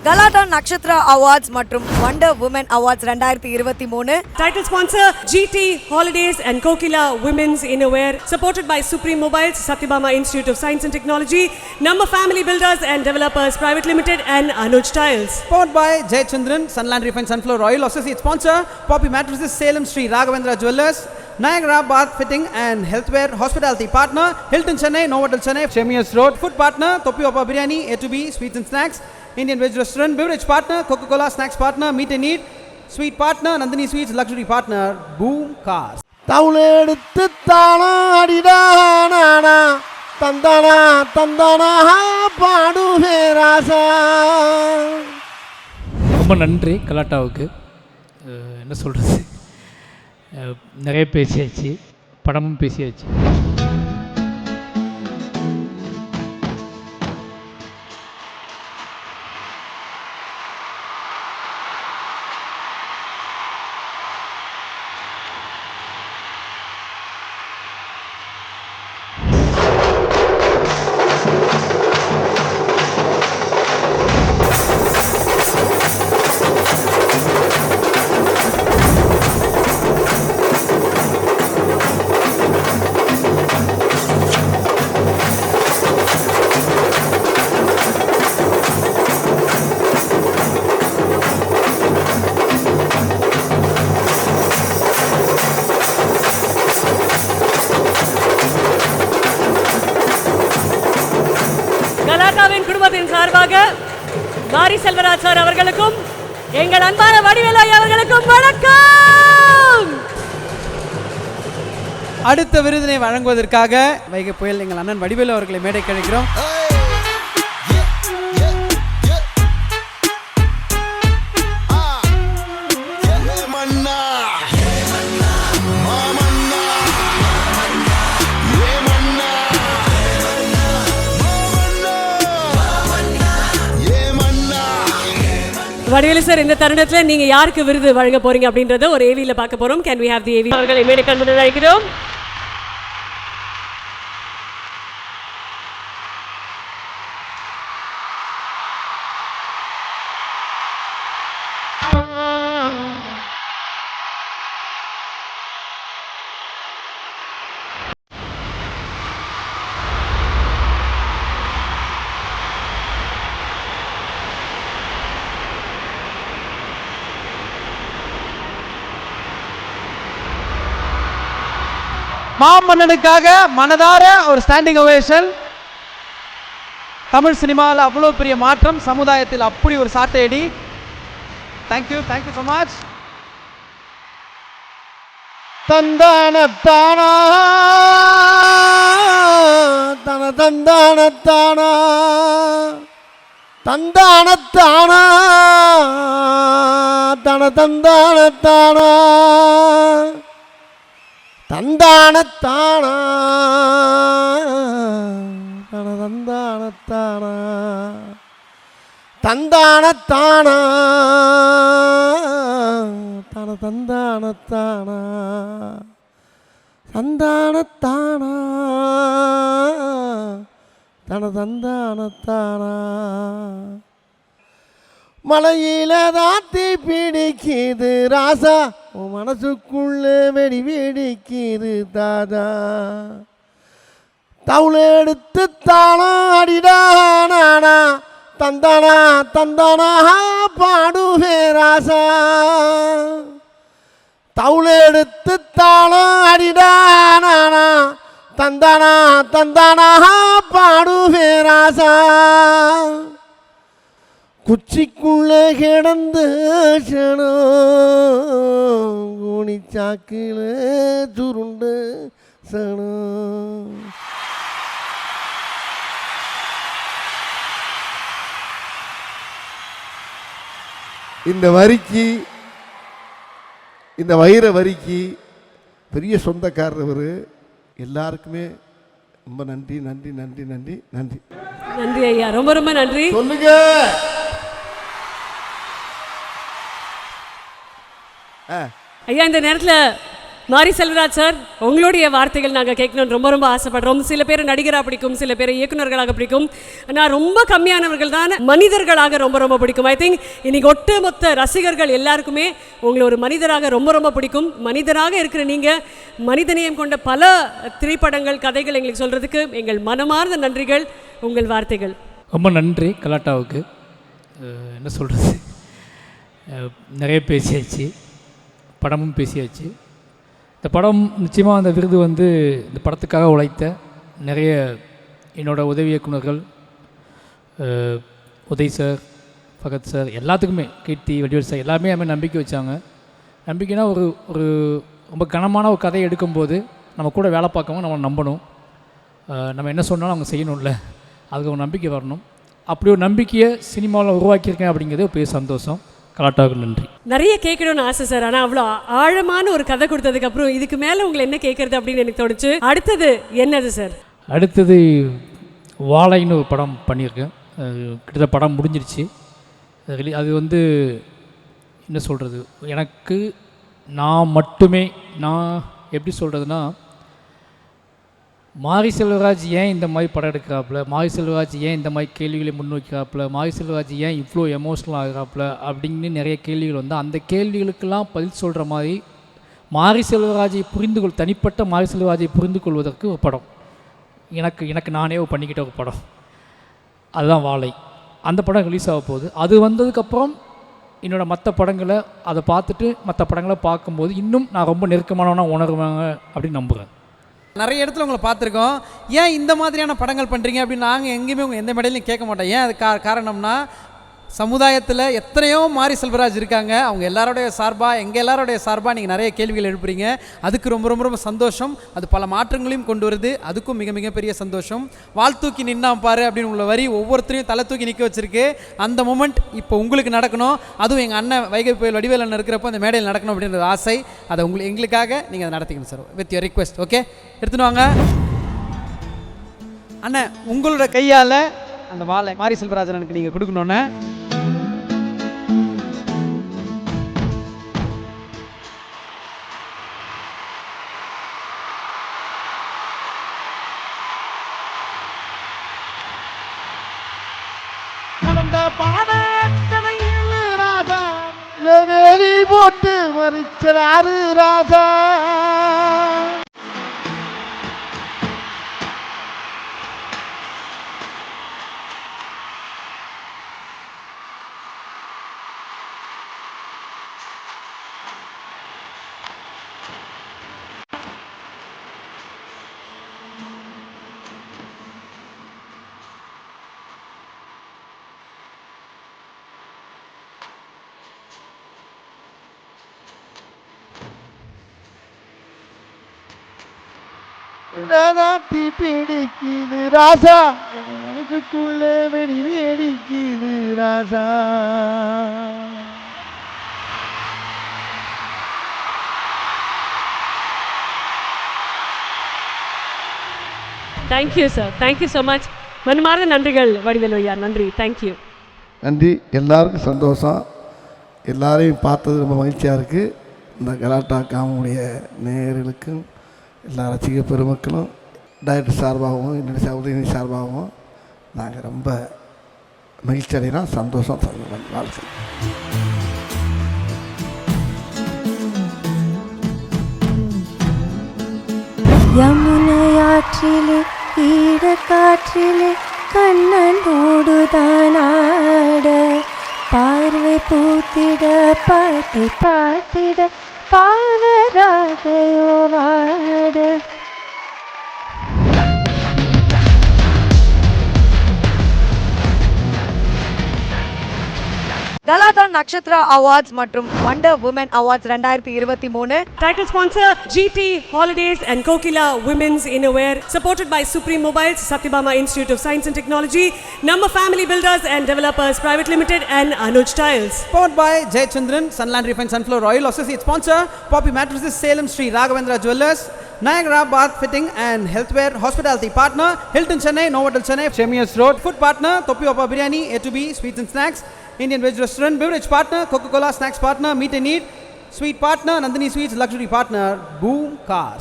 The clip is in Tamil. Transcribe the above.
கலாட்டா நக்ஷத்ரா அவார்ட்ஸ் மற்றும் wonder woman awards 2023. Title sponsor GT Holidays and Kokila Women's Innerwear, supported by Supreme Mobiles, Satyabama Institute of Science and Technology, Number Family Builders and Developers Private Limited, and Anuj Tiles. Powered by Jayachandran, Sunland Refined Sunflower Oil. Associate sponsor Poppy Mattresses, Salem Street, Raghavendra Jewellers, Niagara Bath Fitting and Healthware. Hospitality partner Hilton Chennai, Novotel Chennai, Chemius Road. Food partner Topi Opa Biryani, A2B Sweets and Snacks, Indian Veg Restaurant. Beverage partner Coca-Cola. Snacks partner Meet and Eat. Sweet partner Nandini Sweets. Luxury partner Boom Cars. தவுளெடுத்து தாளாடிடானா தந்தானா தந்தானா பாடுவே ராசா. ரொம்ப நன்றி கலாட்டாவுக்கு. என்ன சொல்கிறது, நிறைய பேசியாச்சு, படமும் பேசியாச்சு. கலாட்டாவின் குடும்பத்தின் சார்பாக மாரி செல்வராஜ் சார் அவர்களுக்கும் எங்கள் அன்பான வடிவேலு ஐயா அவர்களுக்கும் வணக்கம். அடுத்த விருதினை வழங்குவதற்காக வைகை புயல் எங்கள் அண்ணன் வடிவேலு அவர்களை மேடைக்கு அழைக்கிறோம். வடிவேலு சார், இந்த தருணத்தில் நீங்க யாருக்கு விருது வழங்க போறீங்க அப்படின்றத ஒரு ஏவியில் பார்க்க போறோம். Can we have the AV அவர்களை மேடைக்கு அன்புடன் அழைக்கிறோம். மாமன்னனுக்காக மனதார ஒரு ஸ்டாண்டிங் ஓவேஷன். தமிழ் சினிமாவில் அவ்வளோ பெரிய மாற்றம், சமுதாயத்தில் அப்படி ஒரு சாட்டையடி. Thank you, thank you so much. தந்தானத்தானா தன தந்தானத்தானா தந்தானத்தானா தன தந்தானத்தானா தந்தானத்தானா தன தந்தானத்தானா தந்தானத்தானா தன தந்தானத்தானா தந்தானத்தானா தன தந்தானத்தானா. மலையில தாத்தி பிடிக்குது ராசா, உன் மனசுக்குள்ள வெடி வெடிக்குது தாதா. தவுளெடுத்து தாளம் அடிடானா தந்தானா தந்தானா பாடுவே ராசா. தவுளெடுத்து தாளம் அடிடானா தந்தானா தந்தானா பாடுவே ராசா. குச்சிக்குள்ள கிடந்து கோணி சாக்கில சுருண்டு சனம். இந்த வரிக்கு, இந்த வைர வரிக்கு பெரிய சொந்தக்காரர் அவர். எல்லாருக்குமே ரொம்ப நன்றி நன்றி நன்றி நன்றி நன்றி நன்றி ஐயா, ரொம்ப ரொம்ப நன்றி. சொல்லுங்க. ஐயா, இந்த நேரத்தில் மாரி செல்வராஜ் சார், உங்களுடைய வார்த்தைகள் நாங்கள் கேட்கணும்னு ரொம்ப ரொம்ப ஆசைப்படுறோம். சில பேர் நடிகராக பிடிக்கும், சில பேர் இயக்குநர்களாக பிடிக்கும். நான் ரொம்ப கம்மியானவர்கள் தான் மனிதர்களாக ரொம்ப ரொம்ப பிடிக்கும். ஐ திங்க் இன்னைக்கு ஒட்டுமொத்த ரசிகர்கள் எல்லாருக்குமே உங்களை ஒரு மனிதராக ரொம்ப ரொம்ப பிடிக்கும். மனிதராக இருக்கிற நீங்கள் மனிதநேயம் கொண்ட பல திரைப்படங்கள், கதைகள் எங்களுக்கு சொல்கிறதுக்கு எங்கள் மனமார்ந்த நன்றிகள். உங்கள் வார்த்தைகள். ரொம்ப நன்றி கலாட்டாவுக்கு. என்ன சொல்கிறது, நிறைய பேசியாச்சு, படமும் பேசியாச்சு. இந்த படம் நிச்சயமாக அந்த விருது வந்து இந்த படத்துக்காக உழைத்த நிறைய என்னோடய உதவி இயக்குநர்கள், உதய் சார், ஃபகத் சார், எல்லாத்துக்குமே, கீர்த்தி, வடிவேல் சார், எல்லாருமே அதுமாதிரி நம்பிக்கை வச்சாங்க. நம்பிக்கைனா ஒரு ஒரு ரொம்ப கனமான ஒரு கதையை எடுக்கும்போது நம்ம கூட வேலை பார்க்கவங்க நம்ம நம்பணும். நம்ம என்ன சொன்னாலும் அவங்க செய்யணும்ல, அதுக்கு ஒரு நம்பிக்கை வரணும். அப்படி ஒரு நம்பிக்கையை சினிமாவில் உருவாக்கியிருக்கேன் அப்படிங்கிறது ஒரு பெரிய சந்தோஷம். கலாட்டாவுக்கு நன்றி. நிறைய கேட்கணும்னு ஆசை சார், ஆனால் அவ்வளோ ஆழமான ஒரு கதை கொடுத்ததுக்கப்புறம் இதுக்கு மேலே உங்களை என்ன கேட்குறது அப்படின்னு எனக்கு தோணுச்சு. அடுத்தது என்னது சார்? அடுத்தது வாழைன்னு ஒரு படம் பண்ணியிருக்கேன். கிட்டத்தட்ட படம் முடிஞ்சிருச்சு. அது வந்து என்ன சொல்கிறது, எனக்கு நான் மட்டுமே, நான் எப்படி சொல்கிறதுனா, மாரி செல்வராஜ் ஏன் இந்த மாதிரி படம் எடுக்கிறாப்புல, மாரி செல்வராஜ் ஏன் இந்த மாதிரி கேள்விகளை முன்வைக்கிறாப்புல, மாரி செல்வராஜ் ஏன் இவ்வளோ எமோஷ்னல் ஆகிறாப்புல அப்படின்னு நிறைய கேள்விகள் வந்து, அந்த கேள்விகளுக்கெல்லாம் பதில் சொல்கிற மாதிரி மாரி செல்வராஜை தனிப்பட்ட மாரி செல்வராஜை புரிந்து கொள்வதற்கு ஒரு படம், எனக்கு நானே பண்ணிக்கிட்ட ஒரு படம், அதுதான் வாழை. அந்த படம் ரிலீஸ் ஆக போகுது. அது வந்ததுக்கப்புறம் என்னோடய மற்ற படங்களை அதை பார்த்துட்டு மற்ற படங்களை பார்க்கும்போது இன்னும் நான் ரொம்ப நெருக்கமானவனாக உணர்வாங்க அப்படின்னு நம்புகிறேன். நிறைய இடத்துல உங்களை பார்த்துருக்கோம். ஏன் இந்த மாதிரியான படங்கள் பண்ணுறீங்க அப்படின்னு நாங்கள் எங்கேயுமே உங்கள் எந்த மேடையிலையும் கேட்க மாட்டோம். ஏன் அது காரணம்னா, சமுதாயத்தில் எத்தனையோ மாரி செல்வராஜ் இருக்காங்க. அவங்க எல்லாரோடைய சார்பாக, எங்கள் எல்லாரோடைய சார்பாக நீங்கள் நிறைய கேள்விகள் எழுப்புறீங்க. அதுக்கு ரொம்ப ரொம்ப ரொம்ப சந்தோஷம். அது பல மாற்றங்களையும் கொண்டு வருது, அதுக்கும் மிக மிகப்பெரிய சந்தோஷம். வாழ் தூக்கி நின்னாம் பாரு அப்படின்னு உள்ள வரி ஒவ்வொருத்தரையும் தலை தூக்கி நிற்க வச்சிருக்கு. அந்த மூமெண்ட் இப்போ உங்களுக்கு நடக்கணும். அதுவும் எங்கள் அண்ணன் வைகை புயல் வடிவேல் அண்ணன் இருக்கிறப்போ அந்த மேடையில் நடக்கணும் அப்படின்றது ஆசை. அதை எங்களுக்காக நீங்கள் அதை நடத்திக்கணும் sir, with your request. Okay, எடுத்துன்னு வாங்க அண்ணன். உங்களோட கையால் அந்த வாழை மாரி செல்வராஜனுக்கு நீங்கள் கொடுக்கணுன்னு. போட்டு மறிச்சாரு ராஜா. நாட்டி பிடிக்குது ராசா, எனக்குள்ள வெடி வெடிக்குது ராசா. Thank you sir, thank you so much. மனமார்ந்த நன்றிகள் வடிவேலு ஐயா, நன்றி, தேங்க்யூ. நன்றி. எல்லாருக்கும் சந்தோஷம். எல்லாரையும் பார்த்தது ரொம்ப மகிழ்ச்சியாக இருக்குது. இந்த கலாட்டா காமுடைய நேயர்களுக்கும் எல்லா ரசிக பெருமக்களும் டைரக்டர் சார்பாகவும் என்னுடைய உதயநிதி சார்பாகவும் நாங்கள் ரொம்ப மகிழ்ச்சி அடைகிறோம். சந்தோஷம். வாழ்க்கை. யமுனையாற்றிலே ஈர காற்றிலே கண்ணன் ஓடுதானாட, பார்வை பூத்திட பாட்டை பாட்டிட பாவராதையோராட. கலாட்டா நக்ஷத்ரா அவார்ட்ஸ் மற்றும் wonder woman awards 2023. Title sponsor GT Holidays and Kokila Women's Innerwear, supported by Supreme Mobiles, Satyabama Institute of Science and Technology, Number Family Builders and Developers Private Limited and Anuj Tiles. Powered by Jayachandran, Sunland Refined Sunflower Oil. Associate sponsor Poppy Mattresses, Salem Street, Raghavendra Jewellers, Niagara Bath Fitting and Healthware. Hospitality partner Hilton Chennai, Novotel Chennai, Chemius Road. Food partner Topi Opa Biryani, A to B Sweets and Snacks, Indian Veg Restaurant. Beverage partner Coca-Cola. Snacks partner Meet and Eat. Sweet partner, Nandini Sweets luxury partner, Boom Cars.